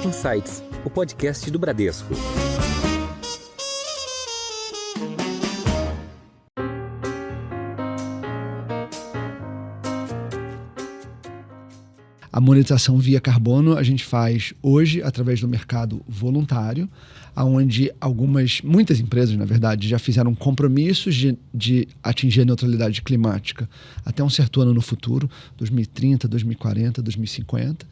Insights, o podcast do Bradesco. A monetização via carbono a gente faz hoje através do mercado voluntário, onde muitas empresas, na verdade, já fizeram compromissos de atingir a neutralidade climática até um certo ano no futuro, 2030, 2040, 2050.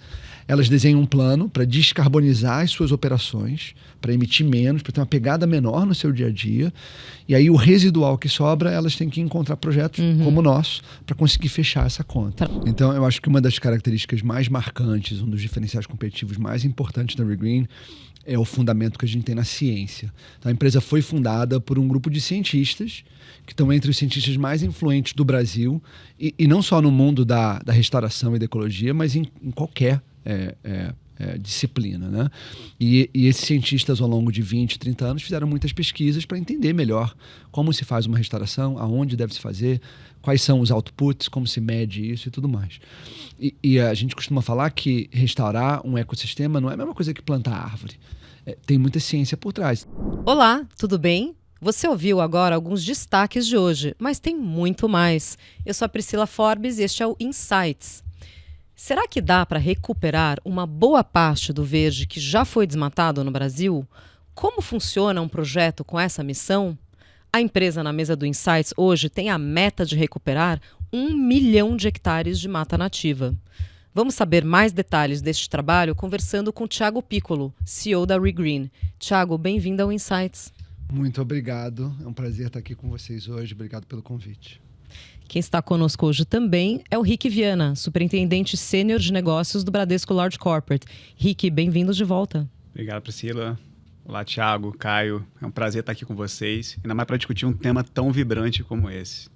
Elas desenham um plano para descarbonizar as suas operações, para emitir menos, para ter uma pegada menor no seu dia a dia. E aí o residual que sobra, elas têm que encontrar projetos como o nosso para conseguir fechar essa conta. Então, eu acho que uma das características mais marcantes, um dos diferenciais competitivos mais importantes da ReGreen é o fundamento que a gente tem na ciência. Então, a empresa foi fundada por um grupo de cientistas que estão entre os cientistas mais influentes do Brasil e não só no mundo da restauração e da ecologia, mas em qualquer disciplina, né? E esses cientistas, ao longo de 20, 30 anos, fizeram muitas pesquisas para entender melhor como se faz uma restauração, aonde deve se fazer, quais são os outputs, como se mede isso e tudo mais. E a gente costuma falar que restaurar um ecossistema não é a mesma coisa que plantar árvore. Tem muita ciência por trás. Olá, tudo bem? Você ouviu agora alguns destaques de hoje, mas tem muito mais. Eu sou a Priscila Forbes e este é o Insights. Será que dá para recuperar uma boa parte do verde que já foi desmatado no Brasil? Como funciona um projeto com essa missão? A empresa na mesa do Insights hoje tem a meta de recuperar 1 milhão de hectares de mata nativa. Vamos saber mais detalhes deste trabalho conversando com Thiago Piccolo, CEO da ReGreen. Thiago, bem-vindo ao Insights. Muito obrigado, é um prazer estar aqui com vocês hoje, obrigado pelo convite. Quem está conosco hoje também é o Rick Viana, superintendente sênior de negócios do Bradesco Large Corporate. Rick, bem-vindo de volta. Obrigado, Priscila. Olá, Thiago, Caio. É um prazer estar aqui com vocês, ainda mais para discutir um tema tão vibrante como esse.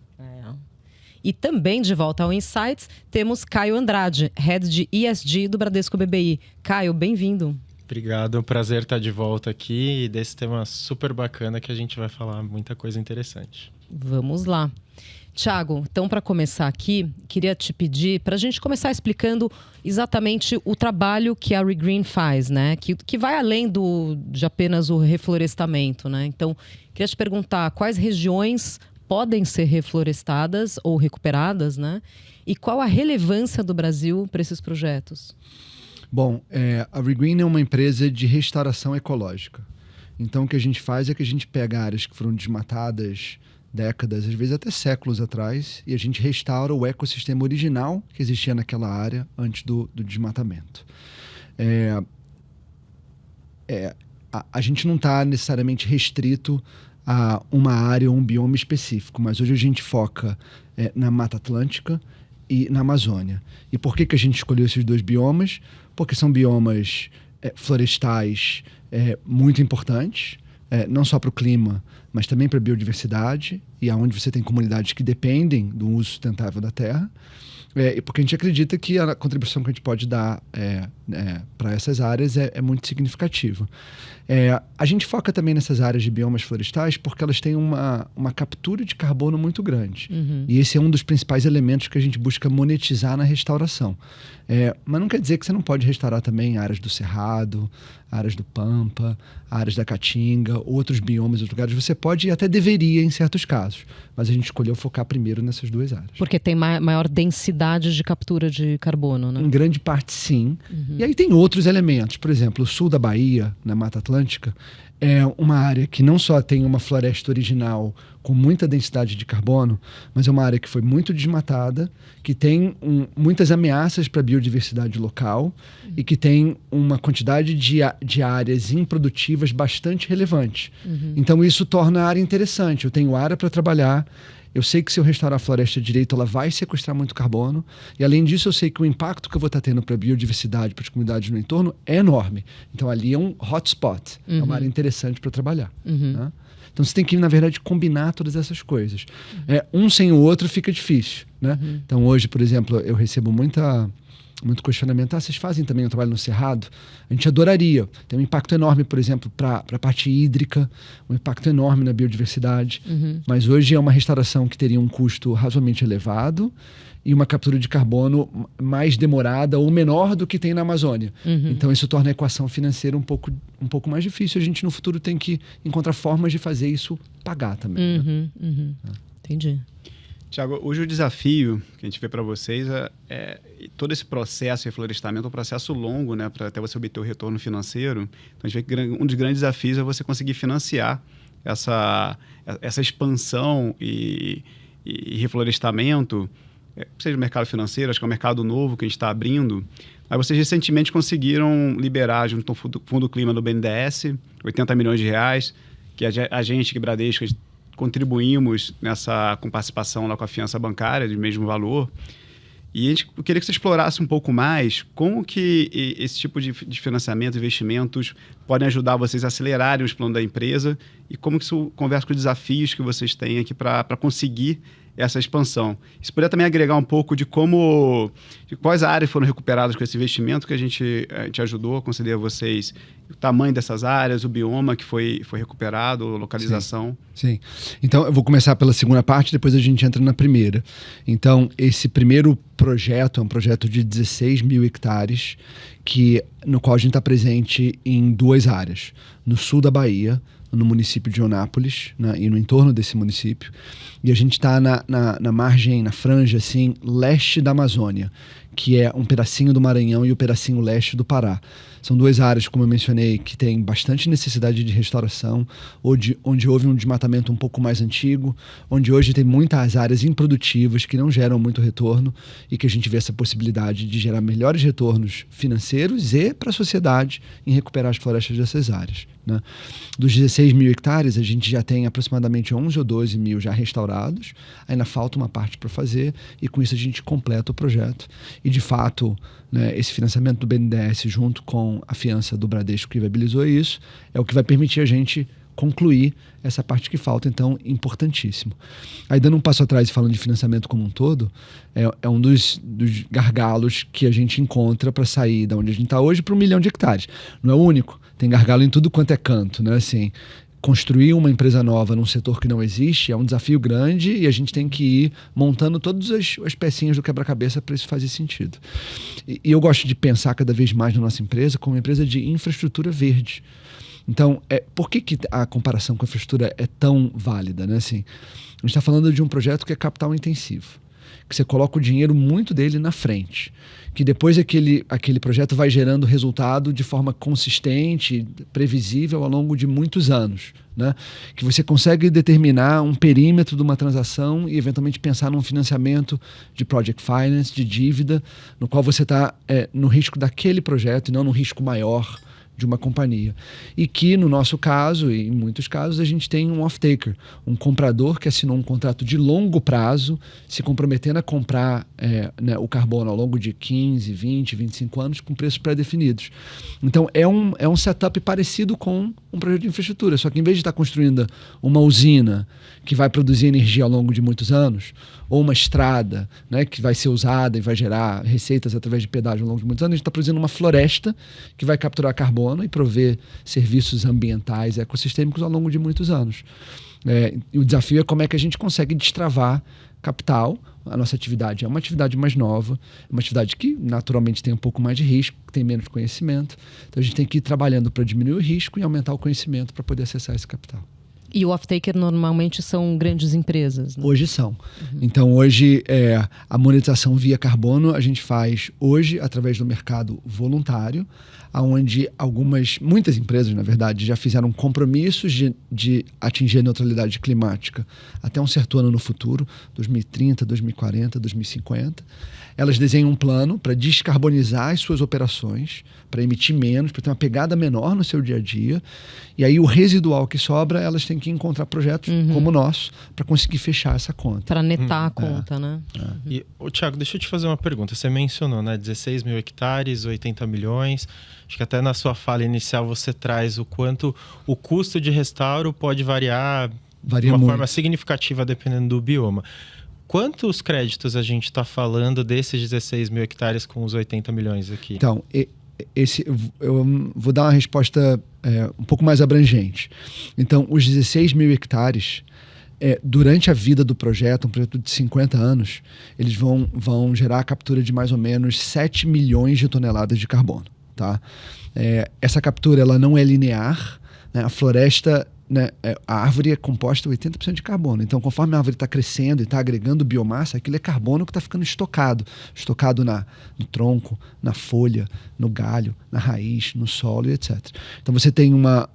E também de volta ao Insights, temos Caio Andrade, Head de ESG do Bradesco BBI. Caio, bem-vindo. Obrigado, é um prazer estar de volta aqui e desse tema super bacana que a gente vai falar muita coisa interessante. Vamos lá. Thiago, então para começar aqui, queria te pedir para a gente começar explicando exatamente o trabalho que a ReGreen faz, né? Que vai além de apenas o reflorestamento, né? Então, queria te perguntar quais regiões podem ser reflorestadas ou recuperadas, né? E qual a relevância do Brasil para esses projetos? Bom, a ReGreen é uma empresa de restauração ecológica. Então, o que a gente faz é que a gente pega áreas que foram desmatadas décadas, às vezes até séculos atrás, e a gente restaura o ecossistema original que existia naquela área antes do desmatamento. A gente não está necessariamente restrito a uma área ou um bioma específico, mas hoje a gente foca na Mata Atlântica e na Amazônia. E por que a gente escolheu esses dois biomas? Porque são biomas florestais muito importantes, não só para o clima, mas também para a biodiversidade, e aonde você tem comunidades que dependem do uso sustentável da terra, e porque a gente acredita que a contribuição que a gente pode dar para essas áreas é muito significativa. A gente foca também nessas áreas de biomas florestais porque elas têm uma captura de carbono muito grande. E esse é um dos principais elementos que a gente busca monetizar na restauração. Mas não quer dizer que você não pode restaurar também áreas do Cerrado, áreas do Pampa, áreas da Caatinga, outros biomas, outros lugares. Você pode e até deveria em certos casos, mas a gente escolheu focar primeiro nessas duas áreas. Porque tem maior densidade de captura de carbono, né? Em grande parte, sim. E aí tem outros elementos. Por exemplo, o sul da Bahia, na Mata Atlântica, é uma área que não só tem uma floresta original com muita densidade de carbono, mas é uma área que foi muito desmatada, que tem muitas ameaças para a biodiversidade local e que tem uma quantidade de áreas improdutivas bastante relevante. Então isso torna a área interessante. Eu tenho área para trabalhar. Eu sei que se eu restaurar a floresta direito, ela vai sequestrar muito carbono. E além disso, eu sei que o impacto que eu vou estar tendo para a biodiversidade, para as comunidades no entorno, é enorme. Então ali é um hotspot, é uma área interessante para trabalhar. Né? Então você tem que, na verdade, combinar todas essas coisas. Um sem o outro fica difícil. Né? Então hoje, por exemplo, eu recebo muita muito questionamento. Vocês fazem também um trabalho no Cerrado? A gente adoraria. Tem um impacto enorme, por exemplo, para a parte hídrica, um impacto enorme na biodiversidade. Mas hoje é uma restauração que teria um custo razoavelmente elevado e uma captura de carbono mais demorada ou menor do que tem na Amazônia. Então isso torna a equação financeira um pouco mais difícil. A gente no futuro tem que encontrar formas de fazer isso pagar também. Né? Entendi. Tiago, hoje o desafio que a gente vê para vocês é todo esse processo de reflorestamento é um processo longo, né, para até você obter o retorno financeiro. Então a gente vê que um dos grandes desafios é você conseguir financiar essa expansão e reflorestamento, seja o mercado financeiro, acho que é um mercado novo que a gente está abrindo. Mas vocês recentemente conseguiram liberar, junto ao Fundo Clima do BNDES, 80 milhões de reais, que a gente, que Bradesco, contribuímos com participação lá com a fiança bancária de mesmo valor. E eu queria que você explorasse um pouco mais como que esse tipo de financiamento, investimentos, podem ajudar vocês a acelerarem os planos da empresa e como que isso conversa com os desafios que vocês têm aqui para conseguir essa expansão. Isso poderia também agregar um pouco de quais áreas foram recuperadas com esse investimento que a gente ajudou a conceder a vocês, o tamanho dessas áreas, o bioma que foi recuperado, a localização. Sim. Então, eu vou começar pela segunda parte, depois a gente entra na primeira. Então, esse primeiro projeto é um projeto de 16 mil hectares, no qual a gente está presente em 2 áreas. No sul da Bahia, no município de Onápolis, né, e no entorno desse município. E a gente está na margem, na franja, assim, leste da Amazônia, que é um pedacinho do Maranhão e o pedacinho leste do Pará. São 2 áreas, como eu mencionei, que têm bastante necessidade de restauração, onde houve um desmatamento um pouco mais antigo, onde hoje tem muitas áreas improdutivas que não geram muito retorno e que a gente vê essa possibilidade de gerar melhores retornos financeiros e para a sociedade em recuperar as florestas dessas áreas. Né? Dos 16 mil hectares, a gente já tem aproximadamente 11 ou 12 mil já restaurados, ainda falta uma parte para fazer e com isso a gente completa o projeto. E de fato, né, esse financiamento do BNDES junto com a fiança do Bradesco que viabilizou isso, é o que vai permitir a gente concluir essa parte que falta, então, importantíssimo. Aí, dando um passo atrás e falando de financiamento como um todo, é um dos gargalos que a gente encontra para sair da onde a gente está hoje para 1 milhão de hectares. Não é o único, tem gargalo em tudo quanto é canto, né? Assim, construir uma empresa nova num setor que não existe é um desafio grande e a gente tem que ir montando todas as pecinhas do quebra-cabeça para isso fazer sentido. E eu gosto de pensar cada vez mais na nossa empresa como uma empresa de infraestrutura verde. Então, por que a comparação com a infraestrutura é tão válida? Né? Assim, a gente está falando de um projeto que é capital intensivo, que você coloca o dinheiro muito dele na frente, que depois aquele projeto vai gerando resultado de forma consistente, previsível ao longo de muitos anos. Né? Que você consegue determinar um perímetro de uma transação e eventualmente pensar num financiamento de project finance, de dívida, no qual você está no risco daquele projeto e não no risco maior de uma companhia. E que, no nosso caso, e em muitos casos, a gente tem um off-taker, um comprador que assinou um contrato de longo prazo, se comprometendo a comprar né, o carbono ao longo de 15, 20, 25 anos com preços pré-definidos. Então, é um setup parecido com um projeto de infraestrutura, só que em vez de estar construindo uma usina que vai produzir energia ao longo de muitos anos, ou uma estrada, né, que vai ser usada e vai gerar receitas através de pedágio ao longo de muitos anos, a gente está produzindo uma floresta que vai capturar carbono e prover serviços ambientais e ecossistêmicos ao longo de muitos anos. E o desafio é como é que a gente consegue destravar capital. A nossa atividade é uma atividade mais nova, uma atividade que naturalmente tem um pouco mais de risco, que tem menos conhecimento. Então a gente tem que ir trabalhando para diminuir o risco e aumentar o conhecimento para poder acessar esse capital. E o off-taker normalmente são grandes empresas, né? Hoje são. Então, hoje, a monetização via carbono a gente faz hoje através do mercado voluntário, onde muitas empresas, na verdade, já fizeram compromissos de atingir a neutralidade climática até um certo ano no futuro, 2030, 2040, 2050. Elas desenham um plano para descarbonizar as suas operações, para emitir menos, para ter uma pegada menor no seu dia a dia. E aí o residual que sobra, elas têm que encontrar projetos como o nosso para conseguir fechar essa conta. Para netar a conta, né? E, Tiago, deixa eu te fazer uma pergunta. Você mencionou, né, 16 mil hectares, 80 milhões. Acho que até na sua fala inicial você traz o quanto o custo de restauro pode variar de uma forma significativa dependendo do bioma. Quantos créditos a gente está falando desses 16 mil hectares com os 80 milhões aqui? Então, eu vou dar uma resposta um pouco mais abrangente. Então, os 16 mil hectares, durante a vida do projeto, um projeto de 50 anos, eles vão gerar a captura de mais ou menos 7 milhões de toneladas de carbono. Tá? Essa captura ela não é linear, né? A floresta, né, a árvore é composta 80% de carbono. Então, conforme a árvore está crescendo e está agregando biomassa, aquilo é carbono que está ficando estocado no tronco, na folha, no galho, na raiz, no solo e etc. Então, você tem uma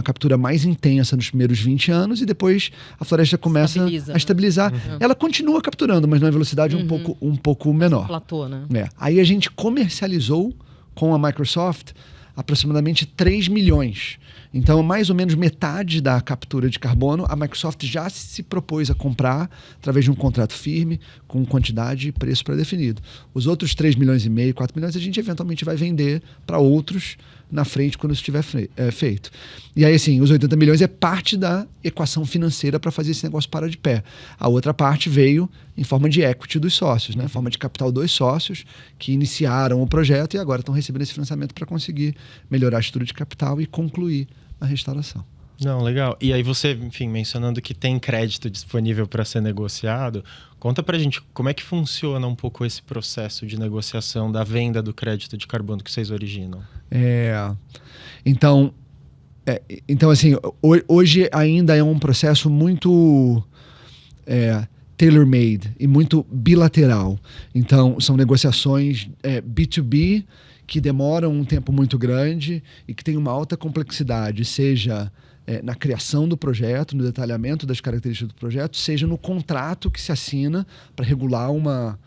captura mais intensa nos primeiros 20 anos e depois a floresta começa a estabilizar. Uhum. Ela continua capturando, mas numa velocidade um pouco menor. Platô, né? Aí a gente comercializou com a Microsoft aproximadamente 3 milhões. Então, mais ou menos metade da captura de carbono, a Microsoft já se propôs a comprar através de um contrato firme, com quantidade e preço pré-definido. Os outros 3 milhões e meio, 4 milhões, a gente eventualmente vai vender para outros na frente quando isso estiver feito. E aí, assim, os 80 milhões é parte da equação financeira para fazer esse negócio parar de pé. A outra parte veio em forma de equity dos sócios, né? Em forma de capital dos sócios que iniciaram o projeto e agora estão recebendo esse financiamento para conseguir melhorar a estrutura de capital e concluir a restauração. Não, legal. E aí você, enfim, mencionando que tem crédito disponível para ser negociado, conta pra gente como é que funciona um pouco esse processo de negociação da venda do crédito de carbono que vocês originam. Então, assim, hoje ainda é um processo muito tailor-made e muito bilateral. Então, são negociações B2B que demoram um tempo muito grande e que tem uma alta complexidade, seja na criação do projeto, no detalhamento das características do projeto, seja no contrato que se assina para regular uma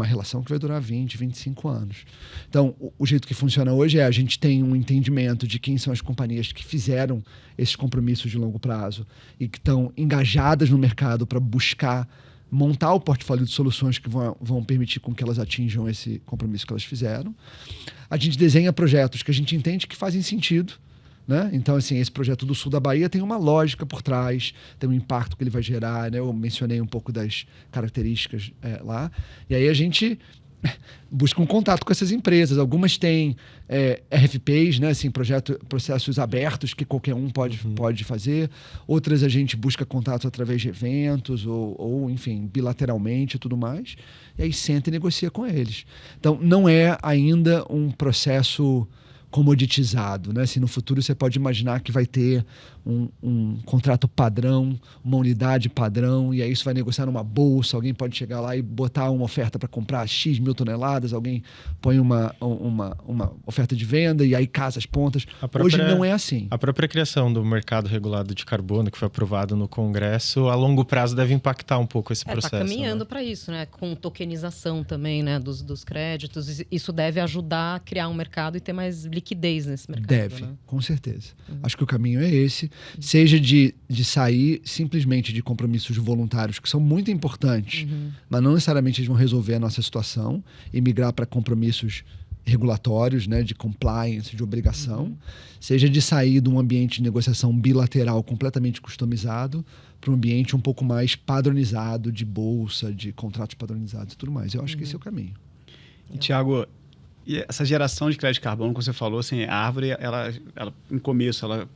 relação que vai durar 20, 25 anos. Então, o jeito que funciona hoje é a gente tem um entendimento de quem são as companhias que fizeram esses compromissos de longo prazo e que estão engajadas no mercado para buscar montar o portfólio de soluções que vão permitir com que elas atinjam esse compromisso que elas fizeram. A gente desenha projetos que a gente entende que fazem sentido, né? Então, assim, esse projeto do sul da Bahia tem uma lógica por trás, tem um impacto que ele vai gerar, né? Eu mencionei um pouco das características lá. E aí a gente busca um contato com essas empresas. Algumas têm RFPs, né? Assim, processos abertos que qualquer um pode fazer. Outras a gente busca contato através de eventos ou, enfim, bilateralmente e tudo mais. E aí senta e negocia com eles. Então, não é ainda um processo comoditizado, né? Se no futuro você pode imaginar que vai ter um contrato padrão, uma unidade padrão, e aí isso vai negociar numa bolsa, alguém pode chegar lá e botar uma oferta para comprar X mil toneladas, alguém põe uma oferta de venda e aí casa as pontas. Hoje não é assim. A própria criação do mercado regulado de carbono, que foi aprovado no Congresso, a longo prazo deve impactar um pouco esse processo. Está caminhando para isso, né? Com tokenização também, né? Dos créditos. Isso deve ajudar a criar um mercado e ter mais liquidez nesse mercado. Deve, né? Com certeza. Acho que o caminho é esse. Seja de sair simplesmente de compromissos voluntários, que são muito importantes, mas não necessariamente eles vão resolver a nossa situação, e migrar para compromissos regulatórios, né, de compliance, de obrigação, seja de sair de um ambiente de negociação bilateral completamente customizado para um ambiente um pouco mais padronizado, de bolsa, de contratos padronizados e tudo mais. Eu acho que esse é o caminho. E, Thiago, e essa geração de crédito de carbono, como você falou, assim, a árvore, ela no começo, ela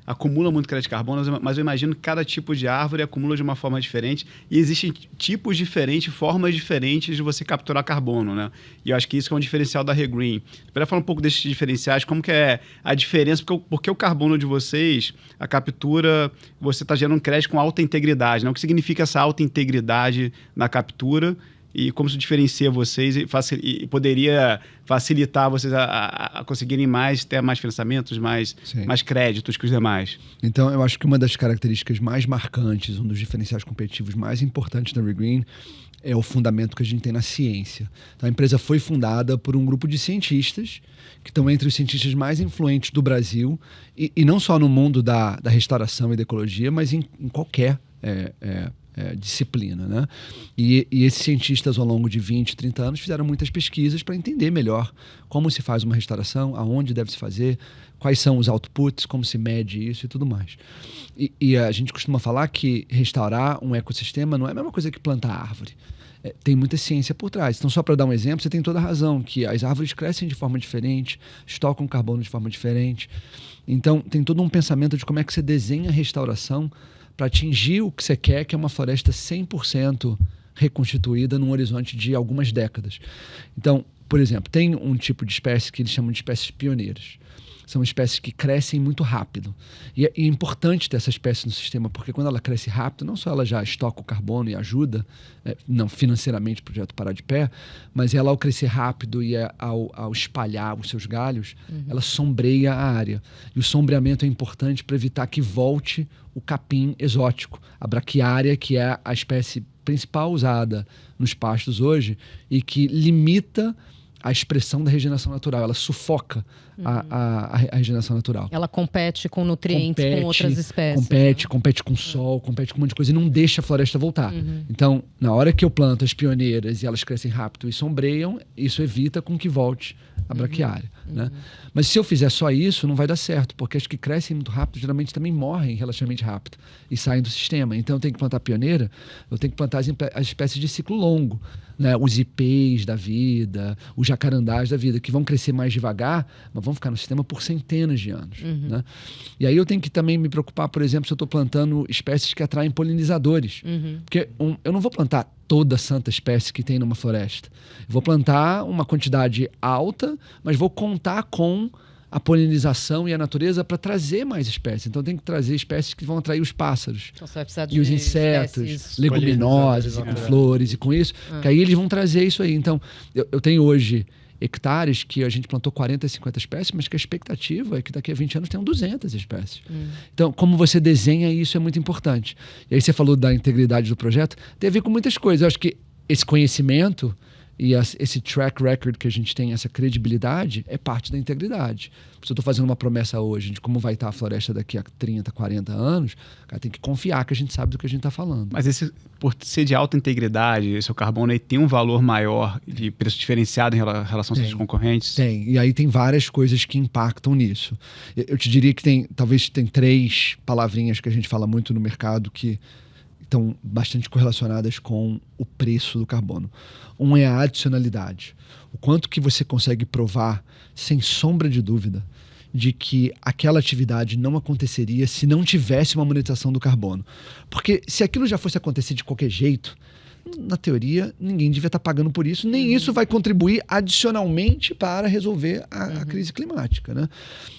acumula muito crédito de carbono, mas eu imagino que cada tipo de árvore acumula de uma forma diferente e existem tipos diferentes, formas diferentes de você capturar carbono, né? E eu acho que isso é um diferencial da ReGreen. Para falar um pouco desses diferenciais, como que é a diferença, porque o carbono de vocês, a captura, você está gerando um crédito com alta integridade, né? O que significa essa alta integridade na captura? E como isso diferencia vocês e poderia facilitar vocês a conseguirem ter mais financiamentos, mais créditos que os demais? Então, eu acho que uma das características mais marcantes, um dos diferenciais competitivos mais importantes da ReGreen é o fundamento que a gente tem na ciência. Então, a empresa foi fundada por um grupo de cientistas que estão entre os cientistas mais influentes do Brasil e não só no mundo da restauração e da ecologia, mas em qualquer disciplina, né? E esses cientistas, ao longo de 20, 30 anos, fizeram muitas pesquisas para entender melhor como se faz uma restauração, aonde deve se fazer, quais são os outputs, como se mede isso e tudo mais. E a gente costuma falar que restaurar um ecossistema não é a mesma coisa que plantar árvore. Tem muita ciência por trás. Então, só para dar um exemplo, você tem toda a razão, que as árvores crescem de forma diferente, estocam carbono de forma diferente. Então, tem todo um pensamento de como é que você desenha a restauração para atingir o que você quer, que é uma floresta 100% reconstituída num horizonte de algumas décadas. Então, por exemplo, tem um tipo de espécie que eles chamam de espécies pioneiras. São espécies que crescem muito rápido. E é importante ter essa espécie no sistema, porque quando ela cresce rápido, não só ela já estoca o carbono e ajuda, não financeiramente o projeto parar de pé, mas ela, ao crescer rápido e ao espalhar os seus galhos, ela sombreia a área. E o sombreamento é importante para evitar que volte o capim exótico, a braquiária, que é a espécie principal usada nos pastos hoje e que limita a expressão da regeneração natural. Ela sufoca a regeneração natural. Ela compete com nutrientes, com outras espécies. Compete com sol, compete com um monte de coisa e não deixa a floresta voltar. Então, na hora que eu planto as pioneiras e elas crescem rápido e sombreiam, isso evita com que volte a braquiária. Né? Mas se eu fizer só isso, não vai dar certo, porque as que crescem muito rápido geralmente também morrem relativamente rápido e saem do sistema. Então, eu tenho que plantar pioneira, eu tenho que plantar as espécies de ciclo longo, né? Os ipês da vida, os jacarandás da vida, que vão crescer mais devagar, mas vão ficar no sistema por centenas de anos. Né? E aí eu tenho que também me preocupar, por exemplo, se eu estou plantando espécies que atraem polinizadores. Porque eu não vou plantar toda santa espécie que tem numa floresta. Eu vou plantar uma quantidade alta, mas vou contar com a polinização e a natureza para trazer mais espécies. Então tem que trazer espécies que vão atrair os pássaros. Então, você vai precisar de e os insetos, leguminosas, e com flores e com isso. Que aí eles vão trazer isso aí. Então, eu tenho hoje hectares que a gente plantou 40, 50 espécies, mas que a expectativa é que daqui a 20 anos tenham 200 espécies. Então, como você desenha isso é muito importante. E aí você falou da integridade do projeto, tem a ver com muitas coisas. Eu acho que esse conhecimento e esse track record que a gente tem, essa credibilidade, é parte da integridade. Se eu estou fazendo uma promessa hoje de como vai estar a floresta daqui a 30, 40 anos, cara, tem que confiar que a gente sabe do que a gente está falando. Mas por ser de alta integridade, esse carbono aí tem um valor maior de preço diferenciado em relação aos seus concorrentes? Tem, e aí tem várias coisas que impactam nisso. Eu te diria que talvez tem 3 palavrinhas que a gente fala muito no mercado que estão bastante correlacionadas com o preço do carbono. Um é a adicionalidade. O quanto que você consegue provar, sem sombra de dúvida, de que aquela atividade não aconteceria se não tivesse uma monetização do carbono. Porque se aquilo já fosse acontecer de qualquer jeito, na teoria, ninguém devia estar pagando por isso, nem isso vai contribuir adicionalmente para resolver a crise climática. Né?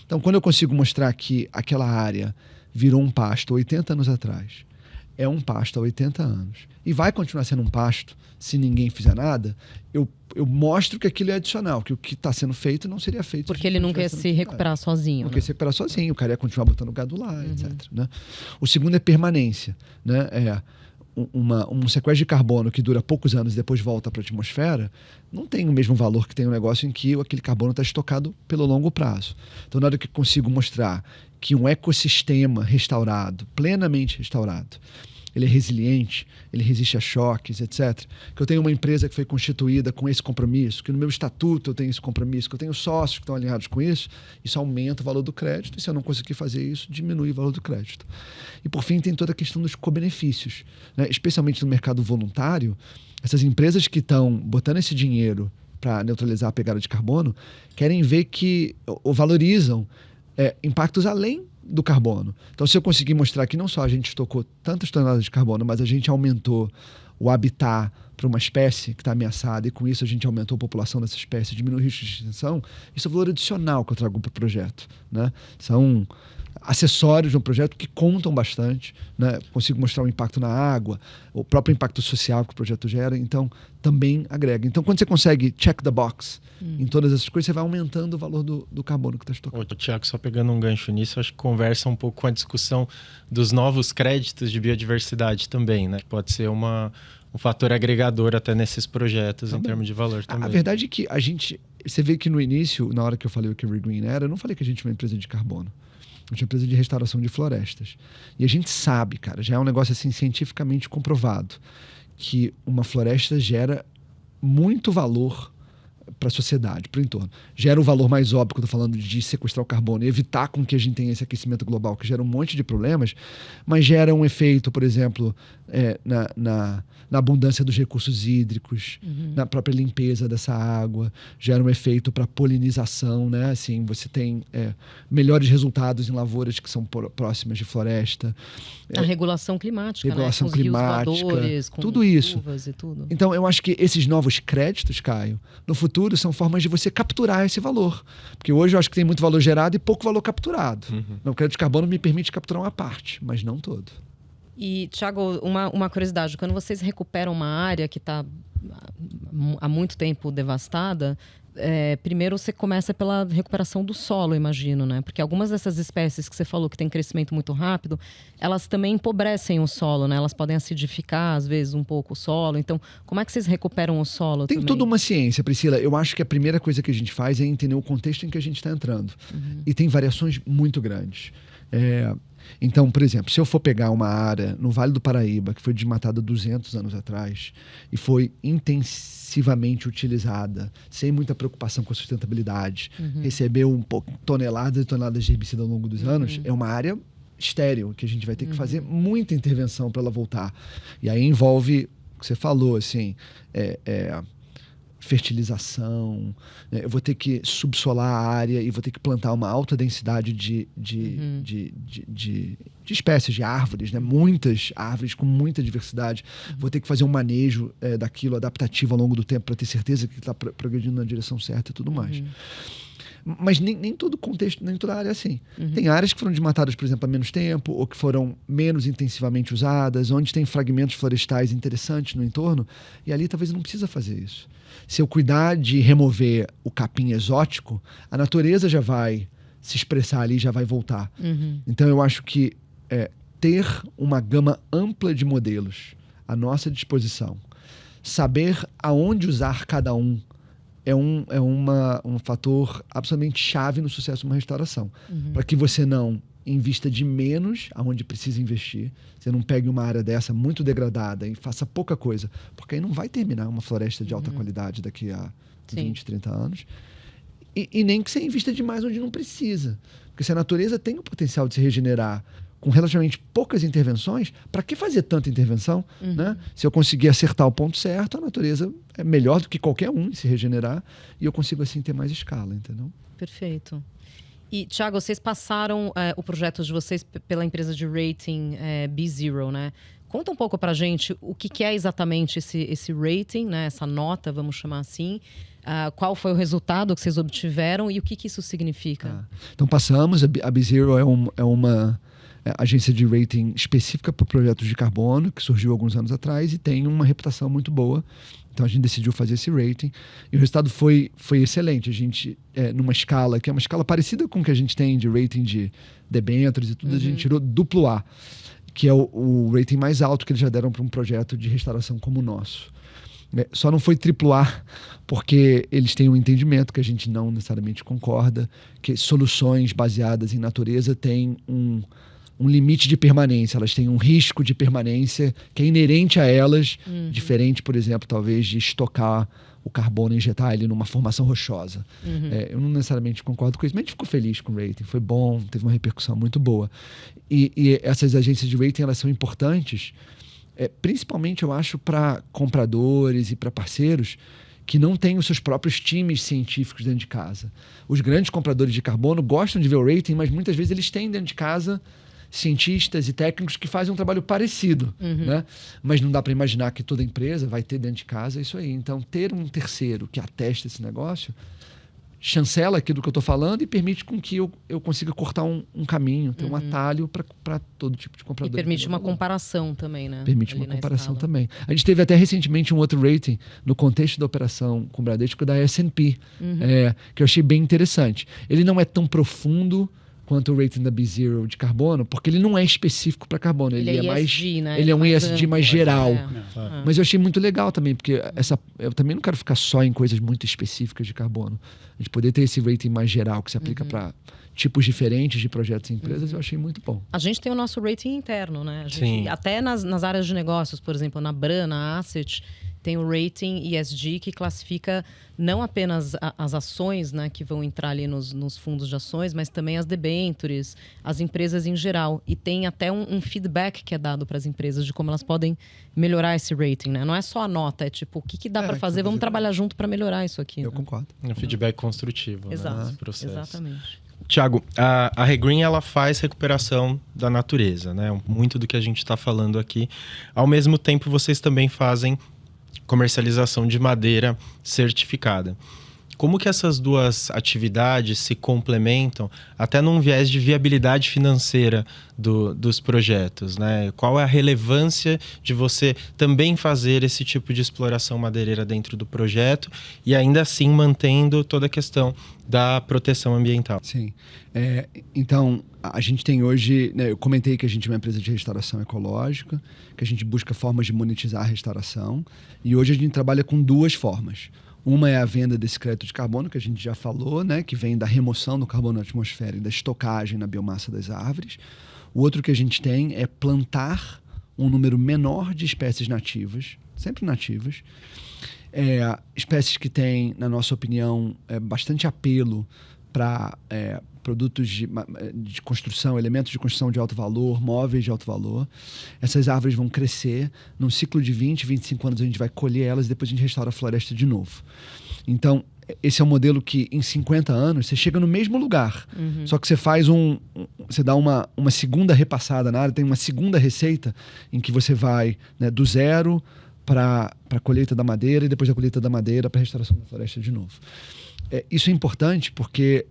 Então, quando eu consigo mostrar que aquela área virou um pasto 80 anos atrás, é um pasto há 80 anos e vai continuar sendo um pasto se ninguém fizer nada, eu mostro que aquilo é adicional, que o que está sendo feito não seria feito. Porque ele não quer se recuperar sozinho. Não quer se recuperar sozinho, o cara ia continuar botando gado lá, etc. Né? O segundo é permanência. Né? Um sequestro de carbono que dura poucos anos e depois volta para a atmosfera, não tem o mesmo valor que tem um negócio em que aquele carbono está estocado pelo longo prazo. Então, na hora que eu consigo mostrar que um ecossistema restaurado, plenamente restaurado, ele é resiliente, ele resiste a choques, etc. Que eu tenho uma empresa que foi constituída com esse compromisso, que no meu estatuto eu tenho esse compromisso, que eu tenho sócios que estão alinhados com isso aumenta o valor do crédito, e se eu não conseguir fazer isso, diminui o valor do crédito. E por fim, tem toda a questão dos co-benefícios, né? Especialmente no mercado voluntário, essas empresas que estão botando esse dinheiro para neutralizar a pegada de carbono, querem ver que, ou valorizam impactos além do carbono. Então, se eu conseguir mostrar que não só a gente estocou tantas toneladas de carbono, mas a gente aumentou o habitat para uma espécie que está ameaçada e com isso a gente aumentou a população dessa espécie, diminuiu o risco de extinção, isso é o valor adicional que eu trago para o projeto. Né? São acessórios de um projeto que contam bastante, né? Consigo mostrar o impacto na água, o próprio impacto social que o projeto gera, então também agrega. Então, quando você consegue check the box em todas essas coisas, você vai aumentando o valor do carbono que está estocado. Tiago, só pegando um gancho nisso, acho que conversa um pouco com a discussão dos novos créditos de biodiversidade também, né? Pode ser um fator agregador até nesses projetos também, em termos de valor também. A verdade é que você vê que no início, na hora que eu falei o que o Regreen era, eu não falei que a gente é uma empresa de carbono. A gente é uma empresa de restauração de florestas. E a gente sabe, cara, já é um negócio assim cientificamente comprovado, que uma floresta gera muito valor para a sociedade, para o entorno. Gera o valor mais óbvio que eu estou falando de sequestrar o carbono e evitar com que a gente tenha esse aquecimento global, que gera um monte de problemas, mas gera um efeito, por exemplo, na abundância dos recursos hídricos, na própria limpeza dessa água, gera um efeito para polinização, né? Assim, você tem melhores resultados em lavouras que são próximas de floresta. A regulação climática, regulação né? Com climática, os rios voadores, com tudo isso. chuvas e tudo. Então, eu acho que esses novos créditos, Caio, no futuro são formas de você capturar esse valor. Porque hoje eu acho que tem muito valor gerado e pouco valor capturado. O crédito de carbono me permite capturar uma parte, mas não todo. E, Thiago, uma curiosidade. Quando vocês recuperam uma área que está há muito tempo devastada, primeiro você começa pela recuperação do solo, imagino, né? Porque algumas dessas espécies que você falou que tem crescimento muito rápido, elas também empobrecem o solo, né? Elas podem acidificar, às vezes, um pouco o solo. Então, como é que vocês recuperam o solo Tem também? toda uma ciência, Priscila. Eu acho que a primeira coisa que a gente faz é entender o contexto em que a gente está entrando. E tem variações muito grandes. Então, por exemplo, se eu for pegar uma área no Vale do Paraíba, que foi desmatada 200 anos atrás e foi intensivamente utilizada, sem muita preocupação com a sustentabilidade, recebeu toneladas e toneladas de herbicida ao longo dos anos, é uma área estéril, que a gente vai ter que fazer muita intervenção para ela voltar. E aí envolve o que você falou, assim, fertilização, eu vou ter que subsolar a área e vou ter que plantar uma alta densidade de espécies, de árvores, né? Muitas árvores com muita diversidade. Vou ter que fazer um manejo daquilo adaptativo ao longo do tempo para ter certeza que está progredindo na direção certa e tudo mais. Mas nem todo contexto, nem toda área é assim. Tem áreas que foram desmatadas, por exemplo, há menos tempo, ou que foram menos intensivamente usadas, onde tem fragmentos florestais interessantes no entorno, e ali talvez não precisa fazer isso. Se eu cuidar de remover o capim exótico, a natureza já vai se expressar ali, já vai voltar. Então eu acho que ter uma gama ampla de modelos à nossa disposição, saber aonde usar cada um, é um fator absolutamente chave no sucesso de uma restauração. Para que você não invista de menos aonde precisa investir, você não pegue uma área dessa muito degradada e faça pouca coisa, porque aí não vai terminar uma floresta de alta qualidade daqui a 20, 30 anos. E nem que você invista demais onde não precisa. Porque se a natureza tem o potencial de se regenerar com relativamente poucas intervenções, para que fazer tanta intervenção? Né? Se eu conseguir acertar o ponto certo, a natureza é melhor do que qualquer um em se regenerar e eu consigo assim ter mais escala, entendeu? Perfeito. E, Thiago, vocês passaram o projeto de vocês pela empresa de rating BeZero, né? Conta um pouco pra gente o que é exatamente esse rating, né? Essa nota, vamos chamar assim. Qual foi o resultado que vocês obtiveram e o que isso significa? Então, passamos. A BeZero é uma agência de rating específica para projetos de carbono, que surgiu alguns anos atrás e tem uma reputação muito boa. Então, a gente decidiu fazer esse rating e o resultado foi excelente. A gente, numa escala, que é uma escala parecida com o que a gente tem de rating de debêntures e tudo, a gente tirou duplo A, que é o rating mais alto que eles já deram para um projeto de restauração como o nosso. Só não foi triplo A porque eles têm um entendimento que a gente não necessariamente concorda, que soluções baseadas em natureza têm um limite de permanência, elas têm um risco de permanência que é inerente a elas, diferente, por exemplo, talvez de estocar o carbono e injetar ele numa formação rochosa. Eu não necessariamente concordo com isso, mas a gente ficou feliz com o rating, foi bom, teve uma repercussão muito boa. E essas agências de rating, elas são importantes, principalmente, eu acho, para compradores e para parceiros que não têm os seus próprios times científicos dentro de casa. Os grandes compradores de carbono gostam de ver o rating, mas muitas vezes eles têm dentro de casa cientistas e técnicos que fazem um trabalho parecido, né? Mas não dá para imaginar que toda empresa vai ter dentro de casa isso aí. Então, ter um terceiro que atesta esse negócio chancela aquilo que eu estou falando e permite com que eu consiga cortar um caminho, ter um atalho para todo tipo de comprador. E permite uma comparação também, né? Permite uma comparação também. A gente teve até recentemente um outro rating no contexto da operação com o Bradesco da S&P, que eu achei bem interessante. Ele não é tão profundo quanto o rating da BeZero de carbono, porque ele não é específico para carbono. Ele é mais, ESG, né? ele é um ESG amplo, mais geral. É. Mas eu achei muito legal também, porque eu também não quero ficar só em coisas muito específicas de carbono. A gente poder ter esse rating mais geral que se aplica para tipos diferentes de projetos e empresas, eu achei muito bom. A gente tem o nosso rating interno, né? A gente, Sim. até nas áreas de negócios, por exemplo, na Bran, na Asset, tem o rating ESG que classifica não apenas as ações, né, que vão entrar ali nos fundos de ações, mas também as debêntures, as empresas em geral. E tem até um feedback que é dado para as empresas de como elas podem melhorar esse rating, né? Não é só a nota, é tipo, o que dá para fazer? Vamos trabalhar junto para melhorar isso aqui. Eu né? concordo. Um feedback construtivo, Exato, né, nesse processo. exatamente. Tiago, a Regreen ela faz recuperação da natureza, né? Muito do que a gente está falando aqui. Ao mesmo tempo, vocês também fazem comercialização de madeira certificada. Como que essas duas atividades se complementam, até num viés de viabilidade financeira dos projetos, né? Qual é a relevância de você também fazer esse tipo de exploração madeireira dentro do projeto e ainda assim mantendo toda a questão da proteção ambiental? Sim. Então, a gente tem hoje... Né, eu comentei que a gente é uma empresa de restauração ecológica, que a gente busca formas de monetizar a restauração. E hoje a gente trabalha com duas formas. Uma é a venda desse crédito de carbono, que a gente já falou, né, que vem da remoção do carbono na atmosfera e da estocagem na biomassa das árvores. O outro que a gente tem é plantar um número menor de espécies nativas, sempre nativas, espécies que têm, na nossa opinião, bastante apelo para produtos de construção, elementos de construção de alto valor, móveis de alto valor. Essas árvores vão crescer. Num ciclo de 20, 25 anos, a gente vai colher elas e depois a gente restaura a floresta de novo. Então, esse é um modelo que, em 50 anos, você chega no mesmo lugar. Só que você faz você dá uma segunda repassada na área, tem uma segunda receita em que você vai, né, do zero para a colheita da madeira e depois da colheita da madeira para a restauração da floresta de novo. Isso é importante porque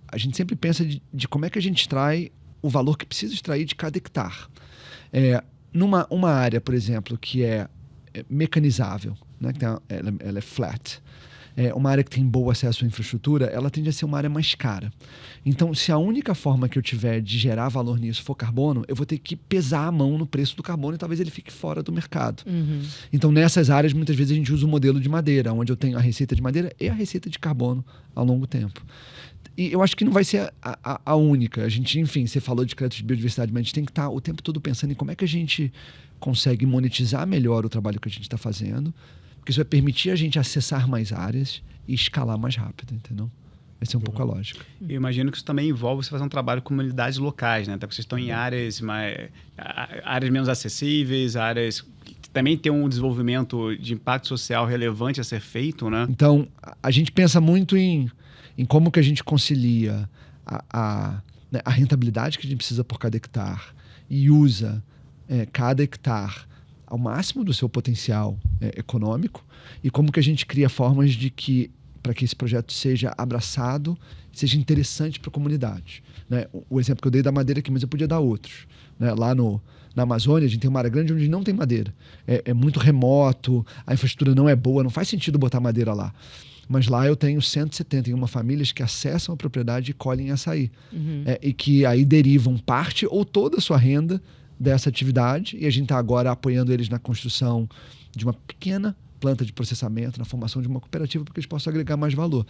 a gente sempre pensa de como é que a gente extrai o valor que precisa extrair de cada hectare. Numa área, por exemplo, que é mecanizável, né, que ela é flat, uma área que tem bom acesso à infraestrutura, ela tende a ser uma área mais cara. Então, se a única forma que eu tiver de gerar valor nisso for carbono, eu vou ter que pesar a mão no preço do carbono e talvez ele fique fora do mercado. Então, nessas áreas, muitas vezes a gente usa o modelo de madeira, onde eu tenho a receita de madeira e a receita de carbono ao longo tempo. E eu acho que não vai ser a única. A gente, enfim, você falou de crédito de biodiversidade, mas a gente tem que estar o tempo todo pensando em como é que a gente consegue monetizar melhor o trabalho que a gente está fazendo, porque isso vai permitir a gente acessar mais áreas e escalar mais rápido, entendeu? Essa é um pouco a lógica. Eu imagino que isso também envolve você fazer um trabalho com comunidades locais, né? Até porque vocês estão em áreas menos acessíveis, áreas que também tem um desenvolvimento de impacto social relevante a ser feito, né? Então, a gente pensa muito em como que a gente concilia a rentabilidade que a gente precisa por cada hectare e usa cada hectare ao máximo do seu potencial econômico e como que a gente cria formas para que esse projeto seja abraçado, seja interessante para a comunidade. Né? O exemplo que eu dei da madeira aqui, mas eu podia dar outros. Né? Lá na Amazônia, a gente tem uma área grande onde não tem madeira. É muito remoto, a infraestrutura não é boa, não faz sentido botar madeira lá. Mas lá eu tenho 171 famílias que acessam a propriedade e colhem açaí. E que aí derivam parte ou toda a sua renda dessa atividade, e a gente está agora apoiando eles na construção de uma pequena planta de processamento, na formação de uma cooperativa, para que eles possam agregar mais valor.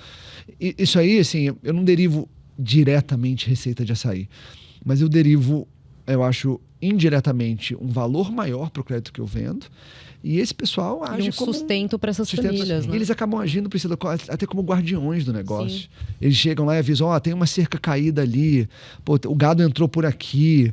E isso aí, assim, eu não derivo diretamente receita de açaí, mas eu derivo, eu acho, indiretamente um valor maior para o crédito que eu vendo, e esse pessoal age como sustento para essas famílias, né? E eles acabam agindo, Priscila, até como guardiões do negócio. Sim. Eles chegam lá e avisam, tem uma cerca caída ali, o gado entrou por aqui,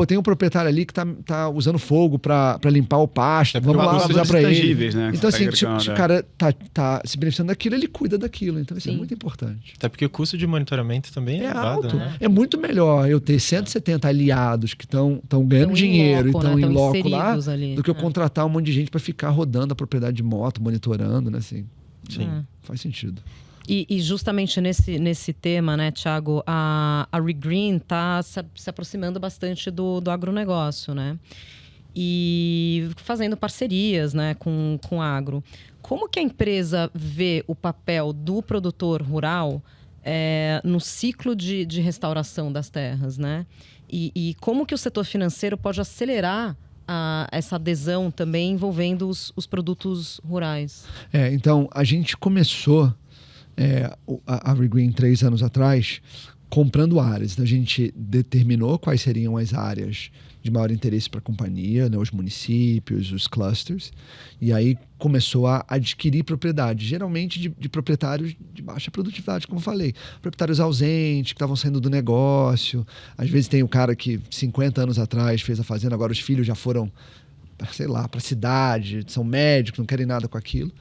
tem um proprietário ali que tá usando fogo para limpar o pasto, vamos lá avisar para ele. Né, então, assim, se o cara tá se beneficiando daquilo, ele cuida daquilo. Então, isso é muito importante. Até porque o custo de monitoramento também é elevado, alto. né? É muito melhor eu ter 170 aliados que estão ganhando dinheiro e estão em loco lá, ali, do que eu contratar um monte de gente para ficar rodando a propriedade de moto, monitorando, né? Assim, Sim. Faz sentido. E justamente nesse tema, né, Tiago, a Regreen está se aproximando bastante do agronegócio, né? E fazendo parcerias, né, com o agro. Como que a empresa vê o papel do produtor rural no ciclo de restauração das terras, né? E como que o setor financeiro pode acelerar essa adesão também envolvendo os produtos rurais? Então, a gente começou a Regreen 3 anos atrás comprando áreas. Então, a gente determinou quais seriam as áreas de maior interesse para a companhia, né, os municípios, os clusters, e aí começou a adquirir propriedade, geralmente de proprietários de baixa produtividade, como eu falei, proprietários ausentes, que estavam saindo do negócio. Às vezes tem o cara que 50 anos atrás fez a fazenda, agora os filhos já foram, sei lá, para a cidade, são médicos, não querem nada com aquilo.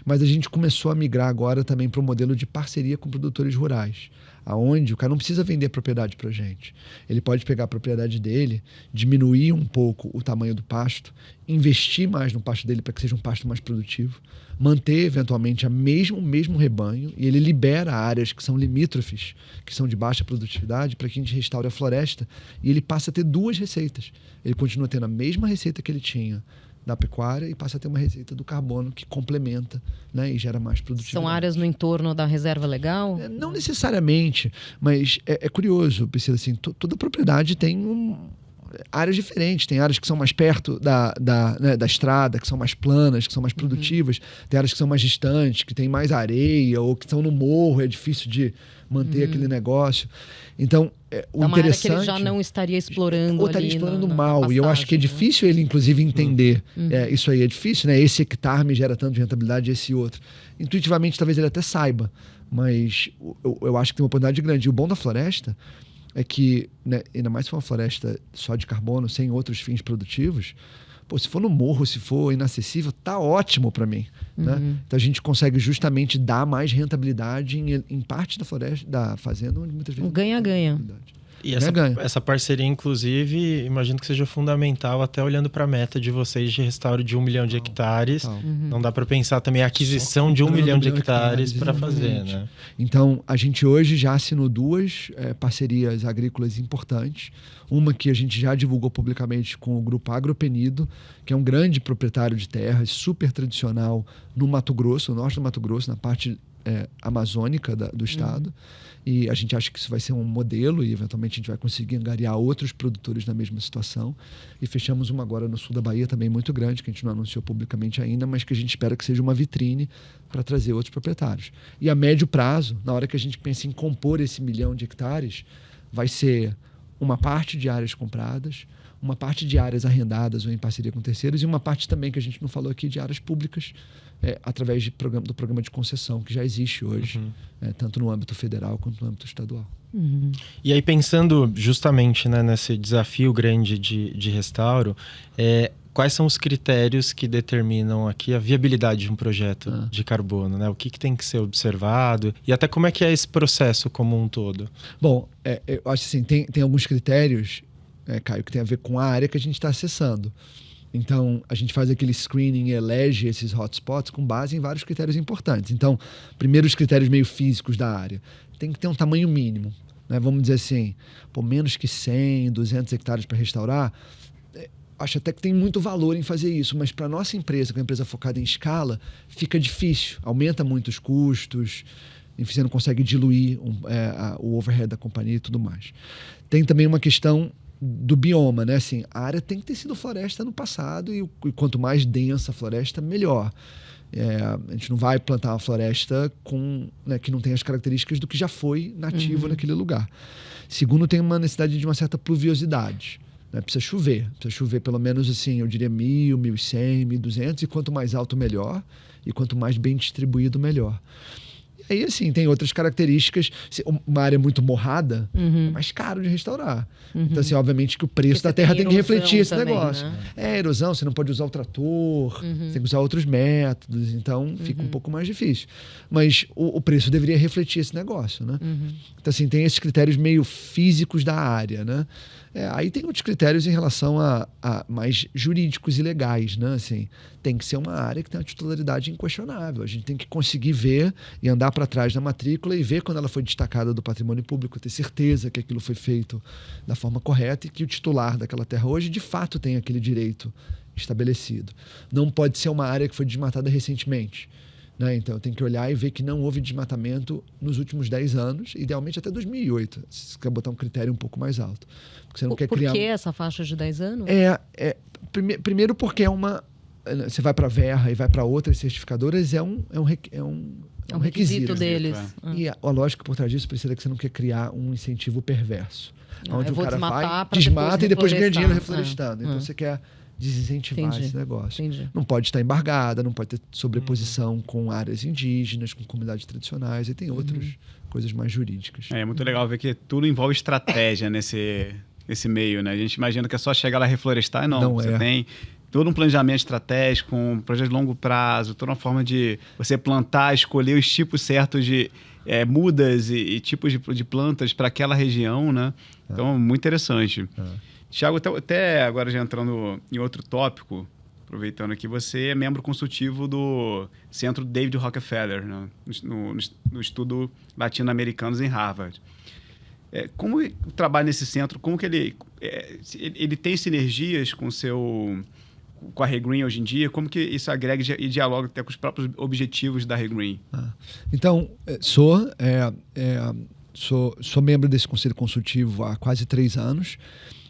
Mas a gente começou a migrar agora também para o modelo de parceria com produtores rurais, aonde o cara não precisa vender propriedade para a gente. Ele pode pegar a propriedade dele, diminuir um pouco o tamanho do pasto, investir mais no pasto dele para que seja um pasto mais produtivo, manter eventualmente o mesmo rebanho, e ele libera áreas que são limítrofes, que são de baixa produtividade, para que a gente restaure a floresta, e ele passa a ter duas receitas. Ele continua tendo a mesma receita que ele tinha da pecuária e passa a ter uma receita do carbono que complementa, né, e gera mais produtividade. São áreas no entorno da reserva legal? Não necessariamente, mas é curioso, Priscila, assim, toda propriedade tem áreas diferentes. Tem áreas que são mais perto da estrada, que são mais planas, que são mais produtivas. Tem áreas que são mais distantes, que tem mais areia, ou que estão no morro, é difícil de manter aquele negócio. Então, o uma interessante... área que ele já não estaria explorando ou estaria explorando mal. na e eu acho que é difícil ele, inclusive, entender. Isso aí é difícil, né? Esse hectare me gera tanto de rentabilidade, esse outro. Intuitivamente, talvez ele até saiba. Mas eu acho que tem uma oportunidade grande. E o bom da floresta é que, né, ainda mais se for uma floresta só de carbono, sem outros fins produtivos, se for no morro, se for inacessível, tá ótimo para mim. Né? Então a gente consegue justamente dar mais rentabilidade em parte da floresta, da fazenda, onde muitas vezes... Ganha-ganha. E essa parceria, inclusive, imagino que seja fundamental, até olhando para a meta de vocês de restauro de 1 milhão de hectares. Não dá para pensar também a aquisição de 1 milhão de hectares para fazer, né? Então, a gente hoje já assinou 2 parcerias agrícolas importantes. Uma que a gente já divulgou publicamente com o Grupo Agropenido, que é um grande proprietário de terras, super tradicional no Mato Grosso, no norte do Mato Grosso, na parte amazônica do estado. E a gente acha que isso vai ser um modelo e eventualmente a gente vai conseguir angariar outros produtores na mesma situação. E fechamos uma agora no sul da Bahia também muito grande, que a gente não anunciou publicamente ainda, mas que a gente espera que seja uma vitrine para trazer outros proprietários. E a médio prazo, na hora que a gente pensa em compor esse 1 milhão de hectares, vai ser uma parte de áreas compradas, uma parte de áreas arrendadas ou em parceria com terceiros e uma parte também, que a gente não falou aqui, de áreas públicas, através do programa de concessão, que já existe hoje, tanto no âmbito federal quanto no âmbito estadual. E aí, pensando justamente, né, nesse desafio grande de restauro, quais são os critérios que determinam aqui a viabilidade de um projeto de carbono, né? O que tem que ser observado e até como é que é esse processo como um todo? Bom, eu acho assim, tem alguns critérios, Caio, que tem a ver com a área que a gente está acessando. Então, a gente faz aquele screening e elege esses hotspots com base em vários critérios importantes. Então, primeiro, os critérios meio físicos da área. Tem que ter um tamanho mínimo, né? Vamos dizer assim, menos que 100, 200 hectares para restaurar. Acho até que tem muito valor em fazer isso, mas para a nossa empresa, que é uma empresa focada em escala, fica difícil. Aumenta muito os custos, enfim, você não consegue diluir o overhead da companhia e tudo mais. Tem também uma questão do bioma, né? Assim, a área tem que ter sido floresta no passado e quanto mais densa a floresta, melhor. A gente não vai plantar uma floresta que não tem as características do que já foi nativo naquele lugar. Segundo, tem uma necessidade de uma certa pluviosidade. Né? Precisa chover pelo menos, assim, eu diria 1.000, 1.100, 1.200, e quanto mais alto, melhor, e quanto mais bem distribuído, melhor. Aí, assim, tem outras características. Uma área muito morrada é mais caro de restaurar. Então, assim, obviamente que o preço da terra tem que refletir esse negócio. Né? Erosão, você não pode usar o trator, você tem que usar outros métodos, então fica um pouco mais difícil. Mas o preço deveria refletir esse negócio, né? Então, assim, tem esses critérios meio físicos da área, né? Aí tem outros critérios em relação a mais jurídicos e legais, né? Assim, tem que ser uma área que tem uma titularidade inquestionável. A gente tem que conseguir ver e andar para trás da matrícula e ver quando ela foi destacada do patrimônio público, ter certeza que aquilo foi feito da forma correta e que o titular daquela terra hoje, de fato, tem aquele direito estabelecido. Não pode ser uma área que foi desmatada recentemente. né? Então, eu tenho que olhar e ver que não houve desmatamento nos últimos 10 anos, idealmente até 2008, se você quer botar um critério um pouco mais alto. Porque você não quer criar... Por que essa faixa de 10 anos? Primeiro porque você vai para a Verra e vai para outras certificadoras, é um requisito deles. E a lógica por trás disso precisa que você não quer criar um incentivo perverso. Onde eu o vou cara desmatar vai, desmata e depois ganha dinheiro reflorestar. reflorestando. Então você quer desincentivar esse negócio. Entendi. Não pode estar embargada, não pode ter sobreposição com áreas indígenas, com comunidades tradicionais, e tem outras coisas mais jurídicas. É muito legal ver que tudo envolve estratégia nesse meio, né? A gente imagina que é só chegar lá e reflorestar, e não você tem todo um planejamento estratégico, um projeto de longo prazo, toda uma forma de você plantar, escolher os tipos certos de mudas e tipos de plantas para aquela região, né? Então, muito interessante. Thiago, até agora já entrando em outro tópico, aproveitando aqui, você é membro consultivo do Centro David Rockefeller, né? no estudo latino-americanos em Harvard. Como o trabalho nesse centro, como que ele tem sinergias com a Regreen hoje em dia? Como que isso agrega e dialoga até com os próprios objetivos da Regreen? Então, sou membro desse conselho consultivo há quase 3 anos.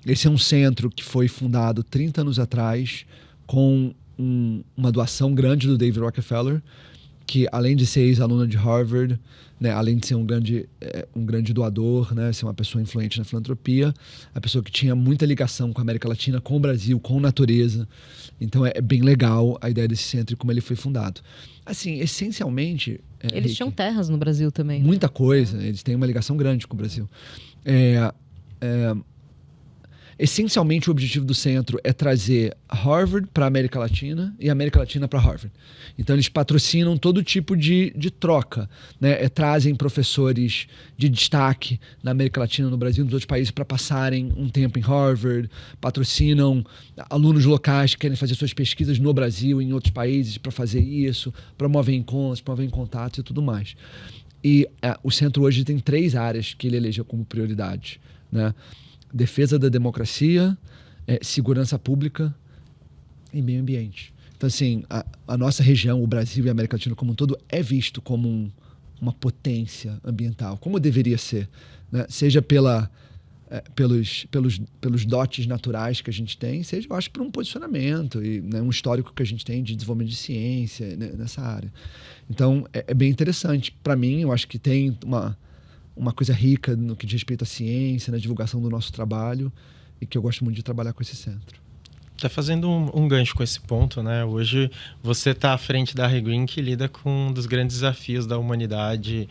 Esse é um centro que foi fundado 30 anos atrás com uma doação grande do David Rockefeller, que além de ser ex-aluna de Harvard, né, além de ser um grande doador, né, ser uma pessoa influente na filantropia, a pessoa que tinha muita ligação com a América Latina, com o Brasil, com a natureza. Então é bem legal a ideia desse centro e como ele foi fundado. Assim, essencialmente... Eles tinham terras no Brasil também. Muita coisa, eles têm uma ligação grande com o Brasil. Essencialmente, o objetivo do centro é trazer Harvard para a América Latina e a América Latina para Harvard. Então, eles patrocinam todo tipo de troca, né? Trazem professores de destaque na América Latina, no Brasil e nos outros países para passarem um tempo em Harvard, patrocinam alunos locais que querem fazer suas pesquisas no Brasil e em outros países para fazer isso, promovem encontros, promovem contatos e tudo mais. E o centro hoje tem 3 áreas que ele elegeu como prioridade, né? Defesa da democracia, segurança pública e meio ambiente. Então, assim, a nossa região, o Brasil e a América Latina como um todo, é visto como uma potência ambiental, como deveria ser, né? Seja pelos dotes naturais que a gente tem, seja, eu acho, por um posicionamento e, né, um histórico que a gente tem de desenvolvimento de ciência, né, nessa área. Então, é bem interessante. Para mim, eu acho que tem uma coisa rica no que diz respeito à ciência, na divulgação do nosso trabalho, e que eu gosto muito de trabalhar com esse centro. Tá fazendo um gancho com esse ponto, né? Hoje você está à frente da Regreen, que lida com um dos grandes desafios da humanidade,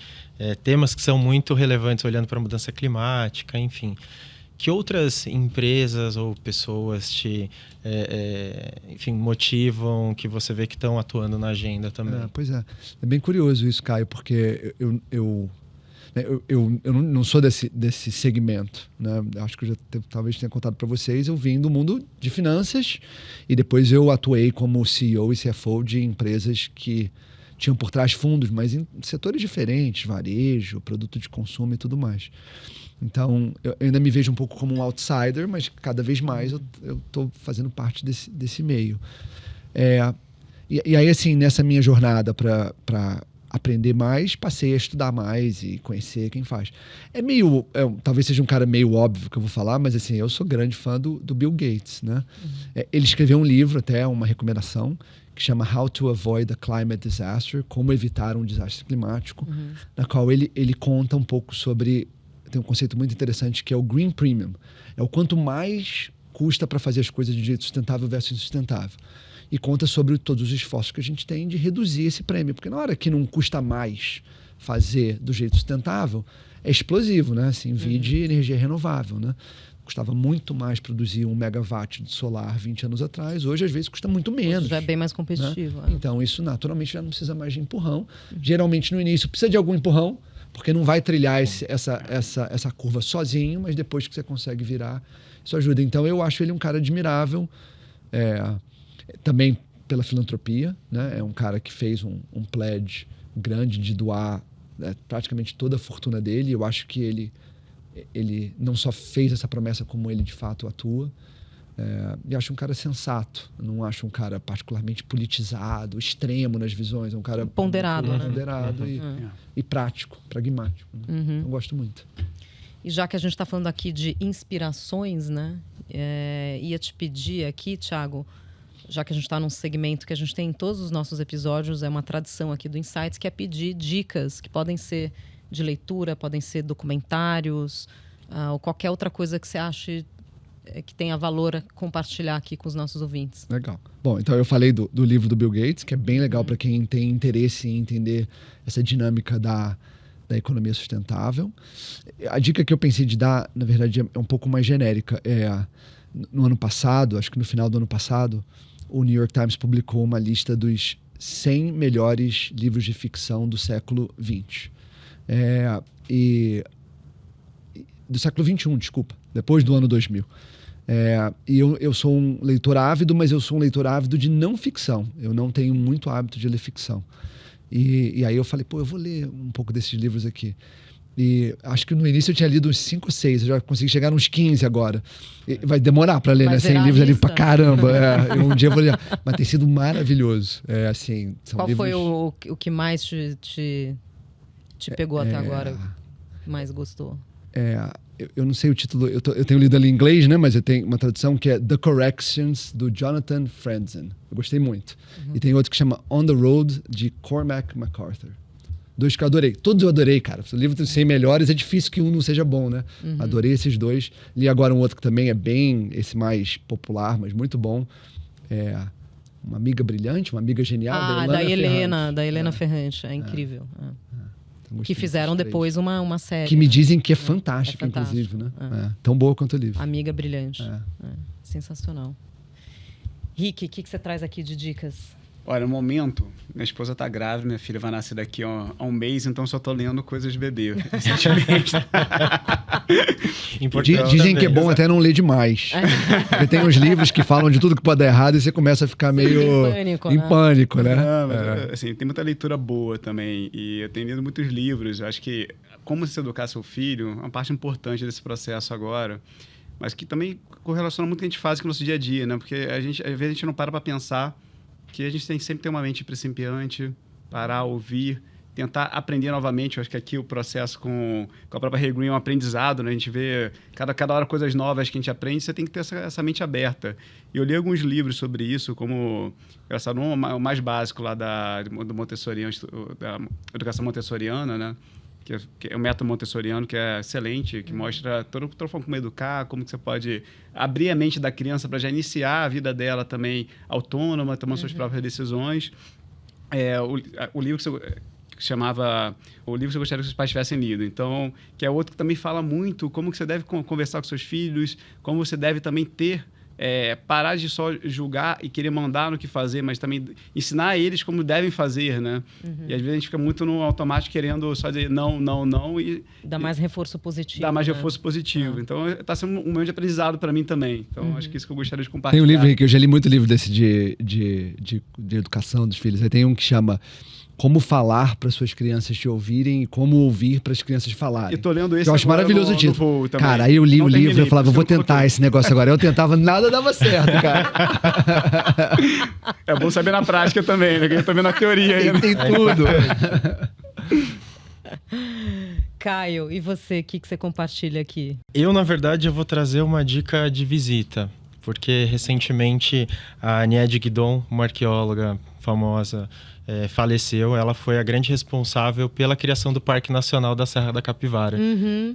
temas que são muito relevantes olhando para a mudança climática, enfim. Que outras empresas ou pessoas te motivam, que você vê que estão atuando na agenda também? Pois é. É bem curioso isso, Caio, porque eu não sou desse segmento, né? Acho que eu já talvez tenha contado para vocês. Eu vim do mundo de finanças e depois eu atuei como CEO e CFO de empresas que tinham por trás fundos, mas em setores diferentes, varejo, produto de consumo e tudo mais. Então, eu ainda me vejo um pouco como um outsider, mas cada vez mais eu estou fazendo parte desse meio. E aí, assim, nessa minha jornada para aprender mais, passei a estudar mais e conhecer quem faz. Talvez seja um cara meio óbvio que eu vou falar, mas assim, eu sou grande fã do Bill Gates, né? Ele escreveu um livro, até uma recomendação, que chama How to Avoid a Climate Disaster, Como Evitar um Desastre Climático, na qual ele conta um pouco sobre, tem um conceito muito interessante que é o Green Premium. É o quanto mais custa para fazer as coisas de jeito sustentável versus insustentável. E conta sobre todos os esforços que a gente tem de reduzir esse prêmio. Porque na hora que não custa mais fazer do jeito sustentável, é explosivo, né? Assim, vide energia renovável, né? Custava muito mais produzir 1 megawatt de solar 20 anos atrás. Hoje, às vezes, custa muito menos. Já é bem mais competitivo. Né? Então, isso naturalmente já não precisa mais de empurrão. Geralmente, no início, precisa de algum empurrão, porque não vai trilhar essa curva sozinho, mas depois que você consegue virar, isso ajuda. Então, eu acho ele um cara admirável. Também pela filantropia, né? É um cara que fez um pledge grande de doar praticamente toda a fortuna dele. Eu acho que ele não só fez essa promessa, como ele de fato atua. E acho um cara sensato. Não acho um cara particularmente politizado, extremo nas visões. É um cara ponderado, né? Ponderado e prático, pragmático. Né? Eu gosto muito. E já que a gente está falando aqui de inspirações, né? Ia te pedir aqui, Thiago, já que a gente está num segmento que a gente tem em todos os nossos episódios, é uma tradição aqui do Insights, que é pedir dicas que podem ser de leitura, podem ser documentários, ou qualquer outra coisa que você ache que tenha valor a compartilhar aqui com os nossos ouvintes. Legal. Bom, então eu falei do livro do Bill Gates, que é bem legal para quem tem interesse em entender essa dinâmica da economia sustentável. A dica que eu pensei de dar, na verdade, é um pouco mais genérica. No ano passado, acho que no final do ano passado, o New York Times publicou uma lista dos 100 melhores livros de ficção do século XX. Do século XXI, desculpa, depois do ano 2000. E eu sou um leitor ávido, mas eu sou um leitor ávido de não ficção. Eu não tenho muito hábito de ler ficção. E aí eu falei, eu vou ler um pouco desses livros aqui. E acho que no início eu tinha lido uns 5 ou 6, eu já consegui chegar nos 15 agora. E vai demorar para ler, né? 100 livros ali pra caramba. Um dia eu vou ler. Mas tem sido maravilhoso. São Qual livros... foi o que mais te pegou até agora? Mais gostou? Eu não sei o título, eu tenho lido ali em inglês, né? Mas eu tenho uma tradução que é The Corrections, do Jonathan Franzen. Eu gostei muito. E tem outro que chama On the Road, de Cormac MacArthur. 2 que eu adorei. Todos eu adorei, cara. Se o livro tem 100 melhores, é difícil que um não seja bom, né? Adorei esses 2. Li agora um outro que também é bem, esse mais popular, mas muito bom. Uma Amiga Brilhante, Uma Amiga Genial, da Helena Ferrante. É incrível. Então, que fizeram depois uma série. Que me dizem que é fantástica, inclusive, né? Tão boa quanto o livro. Amiga Brilhante. Sensacional. Rick, o que você traz aqui de dicas? Olha, no momento, minha esposa tá grávida, minha filha vai nascer daqui a um mês, então só tô lendo coisas de bebê recentemente. Dizem que é bom até não ler demais. Porque tem uns livros que falam de tudo que pode dar errado e você começa a ficar meio em pânico, né? Mas, assim, tem muita leitura boa também. E eu tenho lido muitos livros. Eu acho que como se educar seu filho é uma parte importante desse processo agora. Mas que também correlaciona muito com o que a gente faz com o nosso dia a dia, né? Porque às vezes a gente não para pensar que a gente tem sempre ter uma mente principiante, parar, ouvir, tentar aprender novamente. Eu acho que aqui o processo com a própria Hey Green é um aprendizado, né? A gente vê cada hora coisas novas que a gente aprende, você tem que ter essa mente aberta. E eu li alguns livros sobre isso, como o mais básico lá do Montessoriano, da educação montessoriana, né? Que é o método montessoriano, que é excelente, que mostra toda a forma como educar, como que você pode abrir a mente da criança para já iniciar a vida dela também autônoma, tomando suas próprias decisões. O livro que chamava O Livro que eu gostaria que os pais tivessem lido. Então, que é outro que também fala muito como que você deve conversar com seus filhos, como você deve também parar de só julgar e querer mandar no que fazer, mas também ensinar eles como devem fazer, né? E às vezes a gente fica muito no automático querendo só dizer não, não, não e... Dá mais reforço positivo. Dá mais reforço positivo. Então, está sendo um momento de aprendizado para mim também. Então, acho que isso que eu gostaria de compartilhar. Tem um livro, Rick, eu já li muito livro desse de educação dos filhos. Aí tem um que chama Como Falar para Suas Crianças Te Ouvirem e Como Ouvir para as Crianças Falarem. E tô lendo esse. Eu acho maravilhoso o título. Cara, aí eu li o livro e eu falava, eu vou tentar esse negócio agora. Eu tentava, nada dava certo, cara. É bom saber na prática também, né? Eu tô vendo a teoria aí. Tem tudo. Caio, e você? O que você compartilha aqui? Eu, na verdade, eu vou trazer uma dica de visita. Porque recentemente a Niede Guidon, uma arqueóloga famosa, faleceu. Ela foi a grande responsável pela criação do Parque Nacional da Serra da Capivara.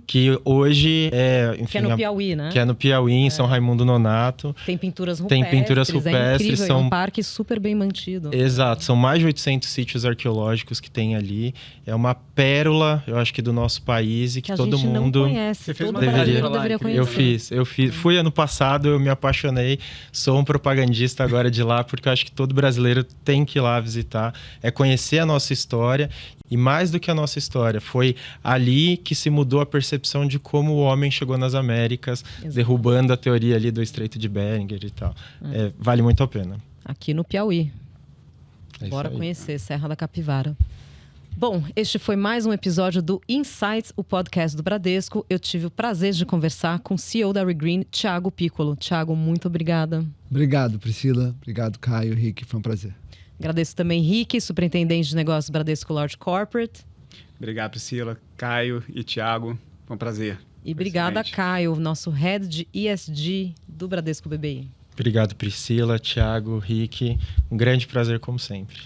Que hoje enfim, que é no Piauí, né? Que é no Piauí, em São Raimundo Nonato. Tem pinturas rupestres. Tem pinturas rupestres. É um parque super bem mantido. Exato. São mais de 800 sítios arqueológicos que tem ali. É uma pérola, eu acho que do nosso país e que todo mundo... não conhece. Você fez todo uma brasileiro deveria conhecer. Eu fiz. Fui ano passado, eu me apaixonei. Sou um propagandista agora de lá, porque eu acho que todo brasileiro tem que ir lá visitar. É conhecer a nossa história. E mais do que a nossa história, foi ali que se mudou a percepção de como o homem chegou nas Américas, derrubando a teoria ali do Estreito de Bering e tal. Vale muito a pena. Aqui no Piauí. Bora conhecer Serra da Capivara. Bom, este foi mais um episódio do Insights, o podcast do Bradesco. Eu tive o prazer de conversar com o CEO da Regreen, Thiago Piccolo. Thiago, muito obrigada. Obrigado, Priscila. Obrigado, Caio, Rick. Foi um prazer. Agradeço também Rick, superintendente de negócios Bradesco Large Corporate. Obrigado, Priscila, Caio e Thiago. Foi um prazer. E obrigada, Caio, nosso Head de ESG do Bradesco BBI. Obrigado, Priscila, Thiago, Rick. Um grande prazer, como sempre.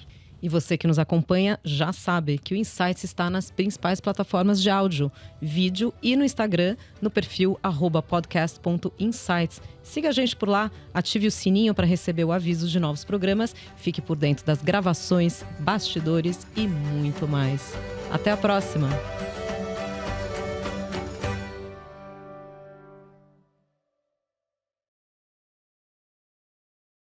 E você que nos acompanha já sabe que o Insights está nas principais plataformas de áudio, vídeo e no Instagram, no perfil @podcast.insights. Siga a gente por lá, ative o sininho para receber o aviso de novos programas, fique por dentro das gravações, bastidores e muito mais. Até a próxima!